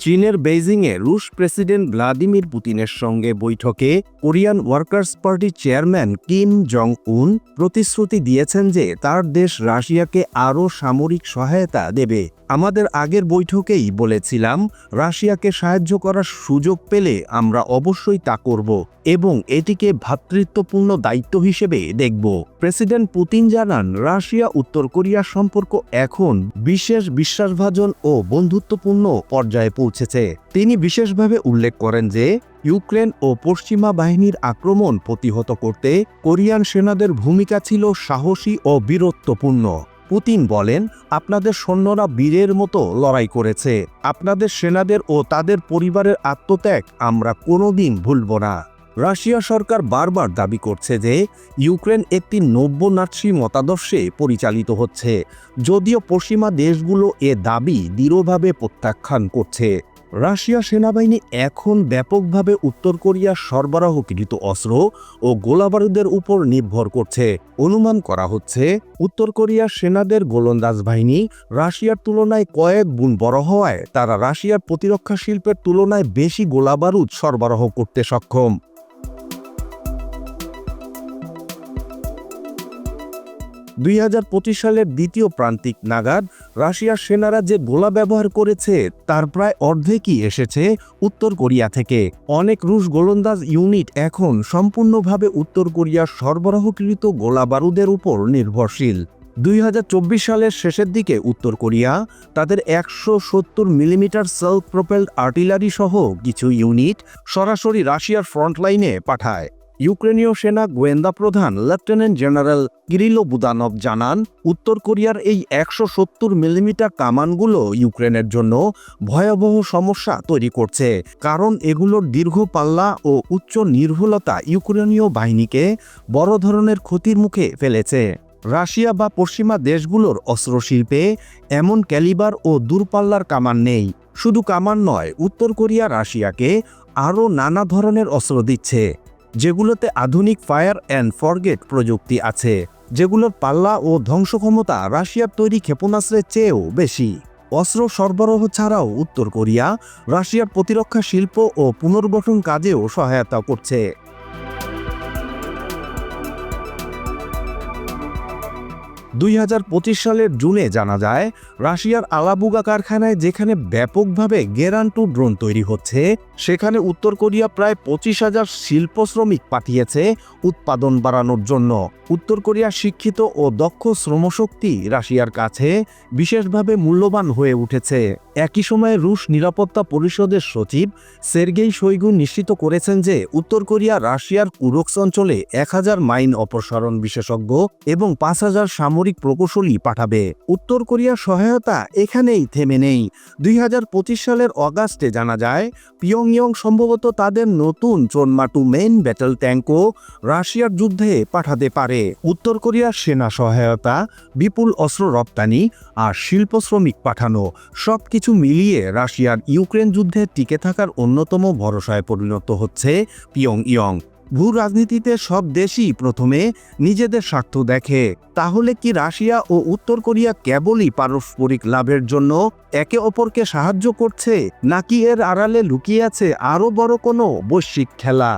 চীনের বেইজিংয়ে রুশ president Vladimir পুতিনের সঙ্গে বৈঠকে কোরিয়ান ওয়ার্কার্স পার্টির চেয়ারম্যান কিম জং উন প্রতিশ্রুতি দিয়েছেন যে তার দেশ রাশিয়াকে আরও সামরিক সহায়তা দেবে। আমাদের আগের বৈঠকেই বলেছিলাম, রাশিয়াকে সাহায্য করার সুযোগ পেলে আমরা অবশ্যই তা করব এবং এটিকে ভ্রাতৃত্বপূর্ণ দায়িত্ব হিসেবে দেখব। প্রেসিডেন্ট পুতিন জানান, রাশিয়া উত্তর কোরিয়ার সম্পর্ক এখন বিশেষ বিশ্বাসভাজন ও বন্ধুত্বপূর্ণ পর্যায়ে পৌঁছেছে। তিনি বিশেষভাবে উল্লেখ করেন যে ইউক্রেন ও পশ্চিমা বাহিনীর আক্রমণ প্রতিহত করতে কোরিয়ান সেনাদের ভূমিকা ছিল সাহসী ও বীরত্বপূর্ণ। পুতিন বলেন, আপনাদের সৈন্যরা বীরের মতো লড়াই করেছে। আপনাদের সেনাদের ও তাদের পরিবারের আত্মত্যাগ আমরা কোনোদিন ভুলব না। রাশিয়া সরকার বারবার দাবি করছে যে ইউক্রেন একটি নব্য নাৎসি মতাদর্শে পরিচালিত হচ্ছে, যদিও পশ্চিমা দেশগুলো এ দাবি দৃঢ়ভাবে প্রত্যাখ্যান করছে। রাশিয়া সেনাবাহিনী এখন ব্যাপকভাবে উত্তর কোরিয়ার সরবরাহকৃত অস্ত্র ও গোলাবারুদের উপর নির্ভর করছে। অনুমান করা হচ্ছে, উত্তর কোরিয়ার সেনাদের গোলন্দাজ বাহিনী রাশিয়ার তুলনায় কয়েক গুণ বড় হওয়ায় তারা রাশিয়ার প্রতিরক্ষা শিল্পের তুলনায় বেশি গোলাবারুদ সরবরাহ করতে সক্ষম। 2025 সালের দ্বিতীয় প্রান্তিক নাগাদ রাশিয়ার সেনারা যে গোলা ব্যবহার করেছে তার প্রায় অর্ধেকই এসেছে উত্তর কোরিয়া থেকে। অনেক রুশ গোলন্দাজ ইউনিট এখন সম্পূর্ণভাবে উত্তর কোরিয়ার সরবরাহকৃত গোলাবারুদের উপর নির্ভরশীল। 2024 সালের শেষের দিকে উত্তর কোরিয়া তাদের 170 মিলিমিটার সেলফ প্রোপেলড আর্টিলারি সহ কিছু ইউনিট সরাসরি রাশিয়ার ফ্রন্টলাইনে পাঠায়। ইউক্রেনীয় সেনা গোয়েন্দা প্রধান লেফটেন্যান্ট জেনারেল কিরিলো বুদানভ জানান, উত্তর কোরিয়ার এই 170 মিলিমিটার কামানগুলো ইউক্রেনের জন্য ভয়াবহ সমস্যা তৈরি করছে, কারণ এগুলোর দীর্ঘ পাল্লা ও উচ্চ নির্ভুলতা ইউক্রেনীয় বাহিনীকে বড় ধরনের ক্ষতির মুখে ফেলেছে। রাশিয়া বা পশ্চিমা দেশগুলোর অস্ত্রশিল্পে এমন ক্যালিবার ও দূরপাল্লার কামান নেই। শুধু কামান নয়, উত্তর কোরিয়া রাশিয়াকে আরও নানা ধরনের অস্ত্র দিচ্ছে, যেগুলোতে আধুনিক ফায়ার অ্যান্ড ফরগেট প্রযুক্তি আছে, যেগুলোর পাল্লা ও ধ্বংসক্ষমতা রাশিয়ার তৈরি ক্ষেপণাস্ত্রের চেয়েও বেশি। অস্ত্র সরবরাহ ছাড়াও উত্তর কোরিয়া রাশিয়ার প্রতিরক্ষা শিল্প ও পুনর্গঠন কাজেও সহায়তা করছে। 2025 সালের জুনে জানা যায়, রাশিয়ার আলাবুগা কারখানায় যেখানে ব্যাপকভাবে গেরান্টু ড্রোন তৈরি হচ্ছে, সেখানে উত্তর কোরিয়া প্রায় 25,000 শিল্প শ্রমিক পাঠিয়েছে উৎপাদন বাড়ানোর জন্য। উত্তর কোরিয়ার শিক্ষিত ও দক্ষ শ্রমশক্তি রাশিয়ার কাছে বিশেষভাবে মূল্যবান হয়ে উঠেছে। একই সময়ে রুশ নিরাপত্তা পরিষদের সচিব সের্গেই শোইগু নিশ্চিত করেছেন যে উত্তর কোরিয়া রাশিয়ার কুরস্ক অঞ্চলে 1000 মাইন অপসারণ বিশেষজ্ঞ এবং 5000 সামরিক প্রকৌশলী পাঠাবে। উত্তর কোরিয়ার সহায়তা এখানেই থেমে নেই। 2025 সালের অগাস্টে জানা যায়, পিয়ংইয়ং সম্ভবত তাদের নতুন চোনমাটু মেইন ব্যাটল ট্যাঙ্কও রাশিয়ার যুদ্ধে পাঠাতে পারে। উত্তর কোরিয়ার সেনা সহায়তা, বিপুল অস্ত্র রপ্তানি আর শিল্প শ্রমিক পাঠানো সবকিছু মিলিয়ে রাশিয়ার ইউক্রেন যুদ্ধে টিকে থাকার অন্যতম ভরসায় পরিণত হচ্ছে পিয়ংইয়ং। ভূ রাজনীতিতে সব দেশই প্রথমে নিজেদের স্বার্থ দেখে। তাহলে কি রাশিয়া ও উত্তর কোরিয়া কেবলই পারস্পরিক লাভের জন্য একে অপরকে সাহায্য করছে, নাকি এর আড়ালে লুকিয়ে আছে আরও বড় কোনো বৈশ্বিক খেলা?